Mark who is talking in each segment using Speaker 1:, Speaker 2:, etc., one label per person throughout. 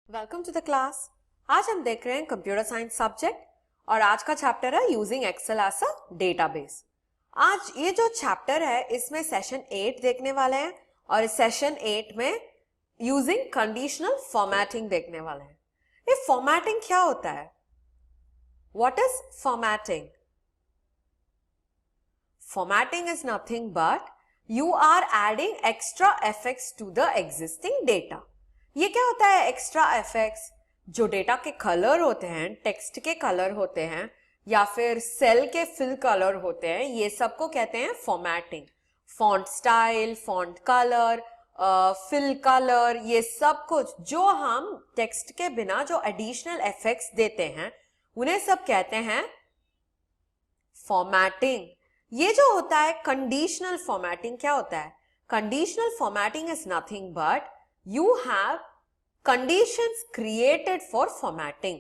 Speaker 1: Welcome to the class. आज हम देख रहे हैं कंप्यूटर साइंस सब्जेक्ट और आज का चैप्टर है using Excel as a database. आज ये जो चैप्टर है इसमें सेशन 8 देखने वाले हैं और इस सेशन 8 में यूजिंग कंडीशनल फॉर्मेटिंग देखने वाले हैं। ये फॉर्मेटिंग क्या होता है? What is formatting? Formatting is nothing but you are adding extra effects to the existing data। ये क्या होता है एक्स्ट्रा इफेक्ट्स? जो डेटा के कलर होते हैं, टेक्स्ट के कलर होते हैं या फिर सेल के फिल कलर होते हैं, ये सबको कहते हैं formatting. Font style, font colour, fill colour, ये सब कुछ जो हम टेक्स्ट के बिना जो एडिशनल इफेक्ट्स देते हैं उन्हें सब कहते हैं फॉर्मेटिंग। ये जो होता है कंडीशनल फॉर्मेटिंग, क्या होता है? Conditional formatting is nothing but you have conditions created for formatting.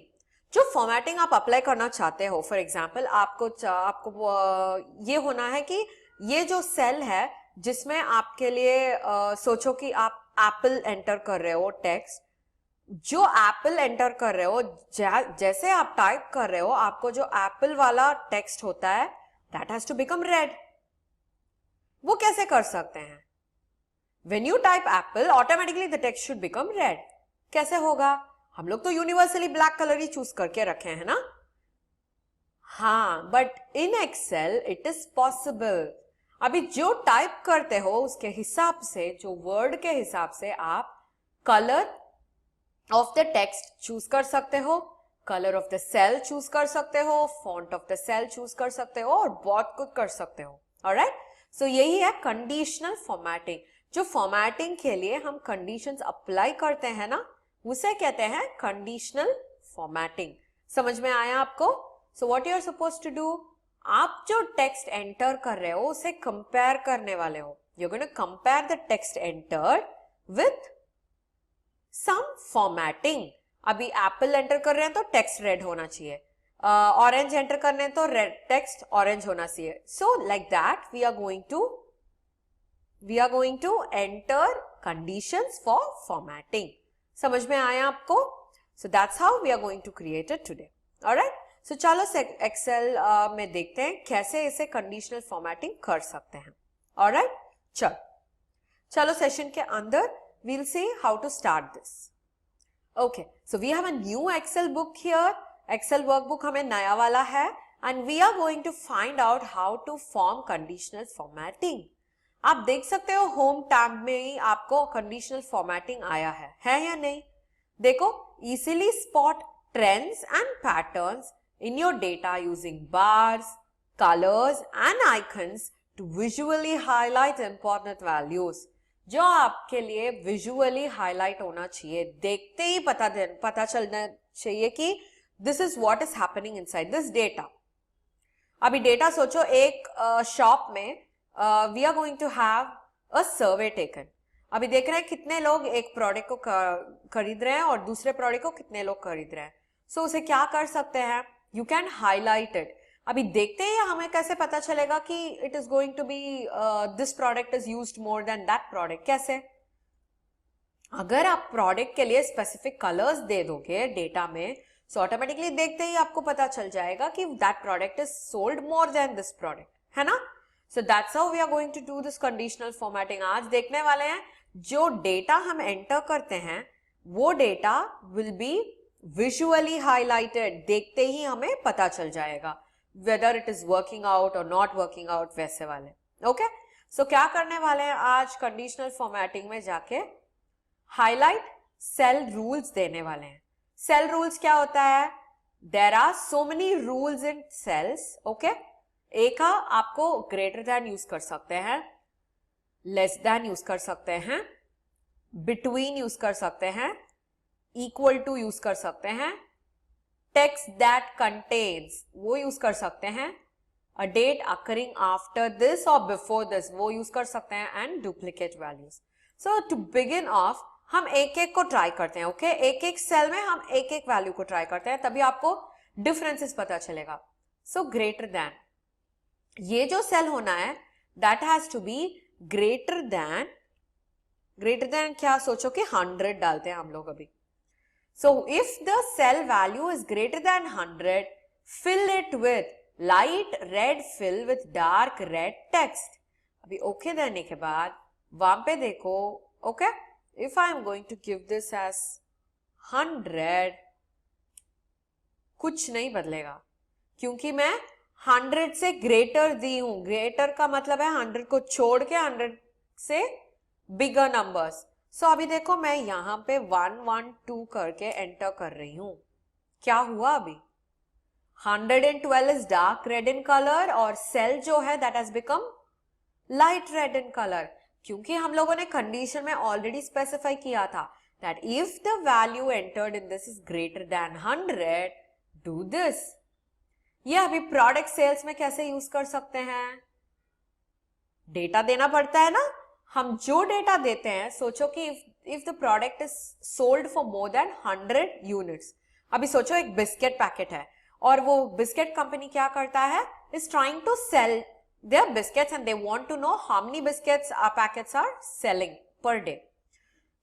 Speaker 1: जो फॉर्मेटिंग आप अप्लाई करना चाहते हो, फॉर एग्जांपल आपको ये होना है कि ये जो सेल है जिसमें आपके लिए सोचो कि आप एप्पल एंटर कर रहे हो, टेक्स्ट जो एप्पल एंटर कर रहे हो, जैसे आप टाइप कर रहे हो आपको जो एप्पल वाला टेक्स्ट होता है that has to become red। वो कैसे कर सकते हैं? When you type apple, automatically the text should become red। कैसे होगा? हम लोग तो यूनिवर्सली ब्लैक कलर ही चूज करके रखे हैं ना। हाँ, but in Excel it is possible. अभी जो टाइप करते हो उसके हिसाब से, जो वर्ड के हिसाब से आप colour of the text choose कर सकते हो, colour of the cell choose कर सकते हो, font of the cell choose कर सकते हो और बहुत कुछ कर सकते हो। ऑलराइट, सो यही है कंडीशनल फॉर्मेटिंग। जो फॉर्मेटिंग के लिए हम कंडीशंस अप्लाई करते हैं ना, उसे कहते हैं कंडीशनल फॉर्मेटिंग। समझ में आया आपको? So what you are supposed to do, आप जो टेक्स्ट एंटर कर रहे हो उसे कंपेयर करने वाले हो। You are going to compare the text entered with some formatting. अभी एप्पल एंटर कर रहे हैं तो टेक्स्ट रेड होना चाहिए, ऑरेंज एंटर करने हैं तो रेड टेक्स्ट ऑरेंज होना चाहिए। So like that we are going to enter conditions for formatting. समझ में आया आपको? So that's how we are going to create it today. Alright, so चलो एक्सेल में देखते हैं कैसे इसे कंडीशनल फॉर्मेटिंग कर सकते हैं। ऑलराइट, चलो सेशन के अंदर we'll see how to start this। Okay, so we have a new Excel book here। Excel workbook हमें नया वाला है and we are going to find out how to form conditional formatting। आप देख सकते हो होम टैब में ही आपको कंडीशनल फॉर्मेटिंग आया है या नहीं? देखो, easily spot trends and patterns in your data using bars, colors and icons to visually highlight important values। जो आपके लिए विजुअली हाईलाइट होना चाहिए, देखते ही पता चलना चाहिए कि this is what is happening inside this data. अभी डेटा सोचो, एक शॉप में we are going to have a survey taken. अभी देख रहे हैं कितने लोग एक प्रोडक्ट को खरीद रहे हैं और दूसरे प्रोडक्ट को कितने लोग खरीद रहे हैं। सो उसे क्या कर सकते हैं? You can highlight it. अभी देखते हैं हमें कैसे पता चलेगा कि it is going to be this product is used more than that product. कैसे? अगर आप प्रोडक्ट के लिए स्पेसिफिक कलर्स दे दोगे डेटा में, सो ऑटोमेटिकली देखते ही आपको पता चल जाएगा कि that product is sold more than this product, है ना? So that's how we are going to do this conditional formatting. आज देखने वाले हैं जो डेटा हम एंटर करते हैं वो data will be visually highlighted. देखते ही हमें पता चल जाएगा whether it is working out or not working out, वैसे वाले। ओके, सो क्या करने वाले हैं आज कंडीशनल फॉर्मेटिंग में जाके? हाईलाइट सेल रूल्स देने वाले हैं। सेल रूल्स क्या होता है? There are so many rules in cells. Okay, एक आपको ग्रेटर देन यूज कर सकते हैं, लेस देन यूज कर सकते हैं, बिटवीन यूज कर सकते हैं, इक्वल टू यूज कर सकते हैं, टेक्स्ट दैट कंटेन्स वो यूज कर सकते हैं, a date occurring after this और बिफोर दिस वो यूज कर सकते हैं, and duplicate values. So to begin off हम एक एक को ट्राई करते हैं। ओके, एक एक सेल में हम एक एक वैल्यू को ट्राई करते हैं, तभी आपको डिफरेंसेस पता चलेगा। सो ग्रेटर देन, ये जो सेल होना है that has to be greater than क्या? सोचो कि 100 डालते हैं हम लोग अभी। So if the cell value is greater than 100, fill it with light red fill with dark red text. अभी ओके देने के बाद वहां पे देखो, okay, if I am going to give this as 100, कुछ नहीं बदलेगा क्योंकि मैं 100 से ग्रेटर दी हूं. ग्रेटर का मतलब है 100 को छोड़ के 100 से बिगर नंबर्स. सो अभी देखो मैं यहां पे 1 1 2 करके एंटर कर रही हूं. क्या हुआ अभी? 112 is dark red in colour और सेल जो है that has become light red in colour, क्योंकि हम लोगों ने कंडीशन में ऑलरेडी स्पेसिफाई किया था that if the value entered in this is greater than 100, do this. ये अभी प्रोडक्ट सेल्स में कैसे यूज कर सकते हैं? डेटा देना पड़ता है ना. हम जो डेटा देते हैं, सोचो कि if the product is sold for more than 100 units. अभी सोचो एक बिस्किट पैकेट है और वो बिस्किट कंपनी क्या करता है, is trying to sell their biscuits and they want to know how many biscuits packets are selling per day.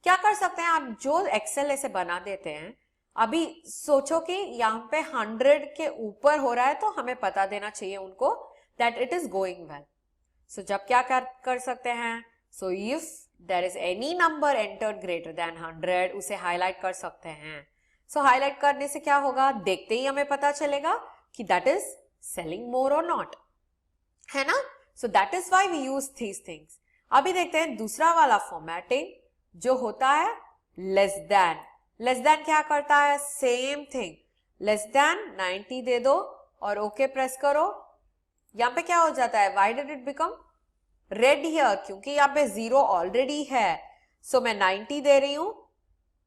Speaker 1: क्या कर सकते हैं आप? जो एक्सेल ऐसे बना देते हैं. अभी सोचो कि यहाँ पे 100 के ऊपर हो रहा है तो हमें पता देना चाहिए उनको that it is going well. So जब क्या कर सकते हैं? So if there is any number entered greater than 100, उसे हाईलाइट कर सकते हैं. सो हाईलाइट करने से क्या होगा? देखते ही हमें पता चलेगा कि दैट इज सेलिंग मोर और नॉट, है ना. So that is why we use these things. अभी देखते हैं दूसरा वाला फॉर्मेटिंग जो होता है लेस देन. लेस देन क्या करता है? सेम थिंग, लेस देन 90 दे दो और ओके प्रेस करो. यहां पे क्या हो जाता है? Why did it become red here? क्योंकि यहाँ पे 0 ऑलरेडी है. सो मैं 90 दे रही हूं.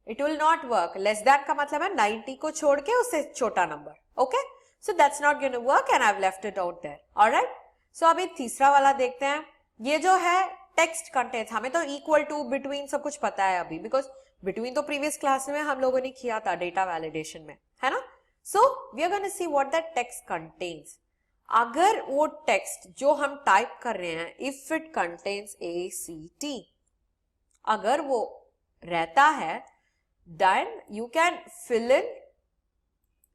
Speaker 1: It will not work. Less than का मतलब है 90 को छोड़ के उससे छोटा number. Okay, so that's not going to work and I have left it out there. Alright, so अभी तीसरा वाला देखते हैं. ये जो है टेक्स्ट कंटेंट्स, हमें तो इक्वल टू, बिटवीन सब कुछ पता है अभी, बिकॉज बिटवीन तो प्रीवियस क्लास में हम लोगों ने किया था डेटा वैलिडेशन में, है ना. So we are going to see what that text contains. अगर वो टेक्स्ट जो हम टाइप कर रहे हैं, इफ इट कंटेन्स ACT, अगर वो रहता है, then you can fill in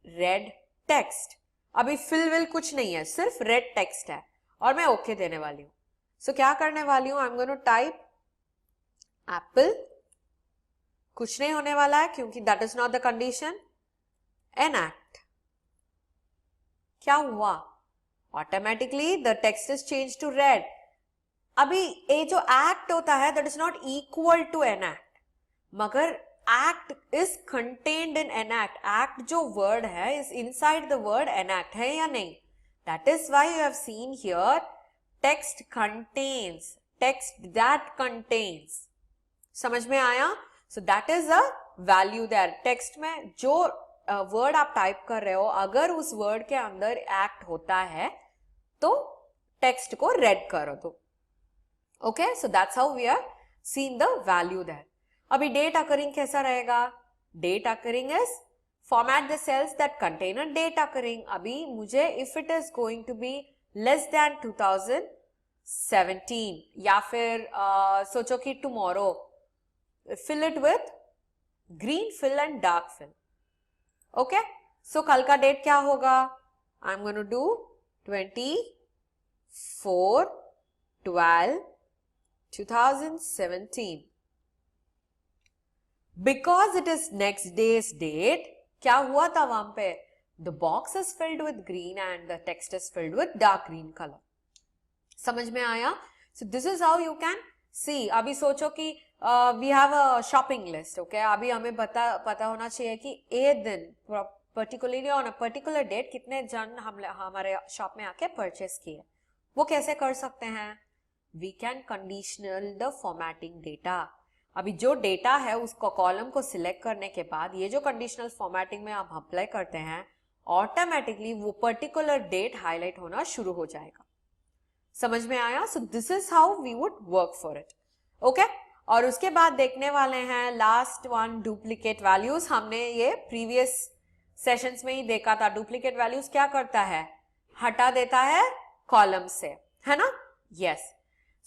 Speaker 1: red text. अभी फिल विल कुछ नहीं है, सिर्फ रेड टेक्स्ट है और मैं ओके देने वाली हूं. सो क्या करने वाली हूं? I am going to type apple. कुछ नहीं होने वाला है क्योंकि that is not the condition. Enact. क्या हुआ? Automatically the text is change to red. अभी ये जो एक्ट होता है that is not equal to enact, मगर act is contained in enact. Act जो वर्ड है is inside the word enact, है या नहीं? That is why you have seen here text contains, text that contains. समझ में आया? So that is a value there. Text में जो वर्ड आप टाइप कर रहे हो, अगर उस वर्ड के अंदर एक्ट होता है तो टेक्स्ट को रेड करो दो. Okay, so that's how we are seeing the value there. अभी डेट अकरिंग कैसा रहेगा? Date occurring is format the cells that contain a date occurring. अभी मुझे if it is going to be less than 2017 या फिर सोचो कि tomorrow, fill it with green fill and dark fill. Okay, so कल का डेट क्या होगा? I'm going to do 24/12/2017. Because it is next day's date, क्या हुआ था वहां पे? The box is filled with green and the text is filled with dark green color. समझ में आया? So this is how you can see. अभी सोचो कि we have a shopping list. Okay, अभी हमें पता होना चाहिए कि ए दिन particularly on a particular date कितने जन हमारे शॉप में आके परचेस किए. वो कैसे कर सकते हैं? We can conditional the formatting data. अभी जो डेटा है उसको कॉलम को सिलेक्ट करने के बाद ये जो कंडीशनल फॉर्मेटिंग में आप अप्लाई करते हैं, ऑटोमेटिकली वो पर्टिकुलर डेट हाईलाइट होना शुरू हो जाएगा. समझ में आया? So this is how we would work for it. Okay, और उसके बाद देखने वाले हैं लास्ट वन, डुप्लीकेट वैल्यूज. हमने ये प्रीवियस सेशंस में ही देखा था. डुप्लीकेट वैल्यूज क्या करता है? हटा देता है कॉलम से, है ना. यस,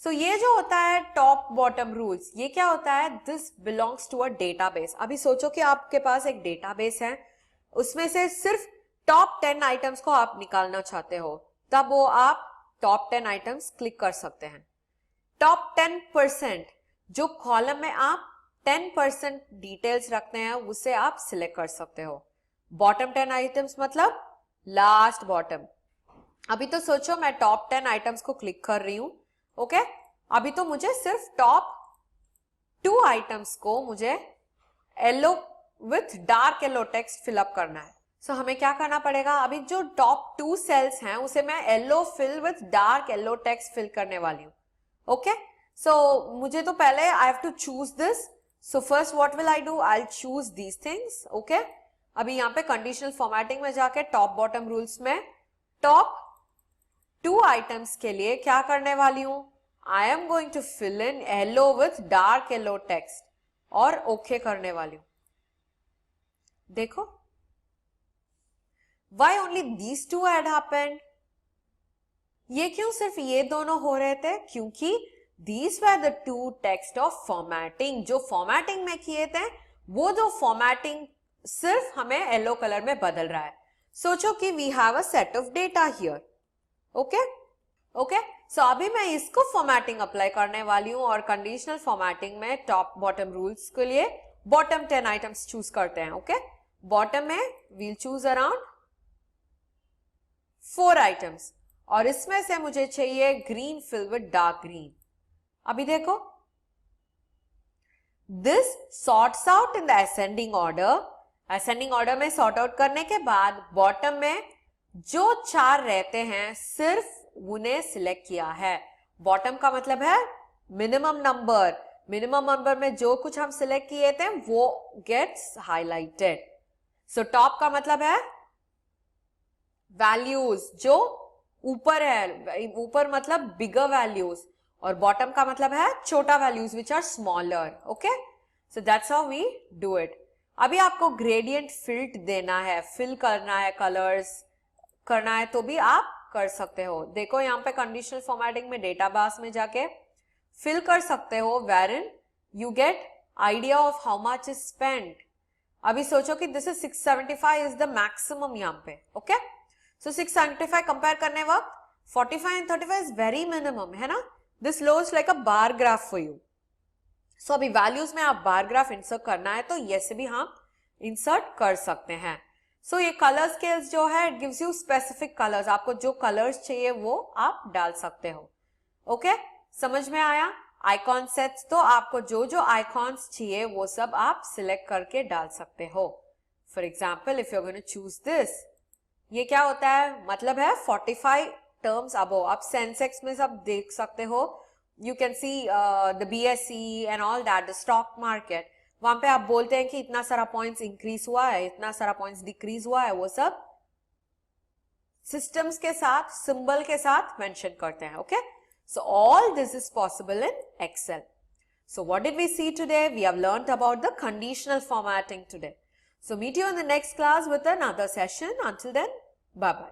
Speaker 1: सो ये जो होता है टॉप बॉटम रूल्स, ये क्या होता है? This belongs to a database. अभी सोचो कि आपके पास एक डेटाबेस है, उसमें से सिर्फ टॉप 10 आइटम्स को आप निकालना चाहते हो, तब वो आप टॉप 10 आइटम्स क्लिक कर सकते हैं। टॉप 10%, जो कॉलम में आप 10% डिटेल्स रखते हैं, उसे आप सिलेक्ट कर सकते हो। बॉटम 10 आइटम्स मतलब लास्ट बॉटम। अभी तो सोचो मैं टॉप 10 आइटम्स को क्लिक कर रही हूं, ओके? अभी तो मुझे सिर्फ टॉप 2 आइटम्स को मुझे yellow with dark yellow text fill up करना है। सो हमें क्या करना पड़ेगा? अभी जो टॉप 2 सेल्स हैं उसे मैं yellow fill with dark yellow text fill करने वाली हूँ, ओके? सो मुझे तो पहले I have to choose this. So first what will I do? I choose these things, okay? अभी यहाँ पे कंडीशनल फॉर्मेटिंग में जाके टॉप बॉटम रूल्स में टॉप 2 आइटम्स के लिए क्या करने वाली हूं? I am going to fill in yellow with dark yellow text और ओके करने वाली हूं। देखो, why only these 2 had happened? ये क्यों सिर्फ ये दोनों हो रहे थे? क्योंकि these were the 2 text of formatting। जो फॉर्मेटिंग में किए थे, वो जो फॉर्मेटिंग सिर्फ हमें येलो कलर में बदल रहा है। सोचो कि we have a set of data here, okay? Okay, so अभी मैं इसको फॉर्मेटिंग अप्लाई करने वाली हूं और कंडीशनल फॉर्मेटिंग में टॉप बॉटम रूल्स के लिए बॉटम 10 आइटम्स चूज करते हैं, ओके? बॉटम में वील चूज अराउंड 4 आइटम्स और इसमें से मुझे चाहिए green fill with dark green. अभी देखो, this sorts out in the ascending order. Ascending order में सॉर्ट आउट करने के बाद बॉटम में जो 4 रहते हैं सिर्फ उन्हें सिलेक्ट किया है। बॉटम का मतलब है मिनिमम नंबर। मिनिमम नंबर में जो कुछ हम सिलेक्ट किए थे वो गेट्स हाईलाइटेड। सो टॉप का मतलब है वैल्यूज जो ऊपर है, ऊपर मतलब बिगर वैल्यूज, और बॉटम का मतलब है छोटा values which are smaller, okay? So that's how we do it. अभी आपको ग्रेडियंट फिल्ट देना है, फिल करना है, कलर्स करना है तो भी आप कर सकते हो। देखो यहाँ पे कंडीशनल फॉर्मेटिंग में डेटाबेस में जाके फिल कर सकते हो, wherein you get idea of how much is spent। अभी सोचो कि this is 675 is the maximum यहाँ पे, ओके? सो 675 कंपेयर करने वक्त 45 एंड 35 इज वेरी मिनिमम, है ना? This looks like a bar graph for you. So अभी वैल्यूज में आप बार ग्राफ इंसर्ट करना है तो ये से भी हम इंसर्ट कर सकते हैं। सो ये कलर स्केल्स जो है it gives you specific colours. आपको जो कलर्स चाहिए वो आप डाल सकते हो, ओके? समझ में आया? आइकॉन सेट्स, तो आपको जो जो आइकॉन्स चाहिए वो सब आप सिलेक्ट करके डाल सकते हो। For example if you are going to choose this, ये क्या होता है? मतलब है 45 टर्म्स अबो। आप सेंसेक्स में सब देख सकते हो, you can see the BSE and all that, the stock market. वहां पे आप बोलते हैं कि इतना सारा पॉइंट्स इंक्रीज हुआ है, इतना सारा पॉइंट्स डिक्रीज हुआ है, वो सब सिस्टम्स के साथ, सिंबल के साथ मेंशन करते हैं, okay? So all this is possible in Excel. So what did we see today? We have learnt about the conditional formatting today. So meet you in the next class with another session. Until then, bye-bye.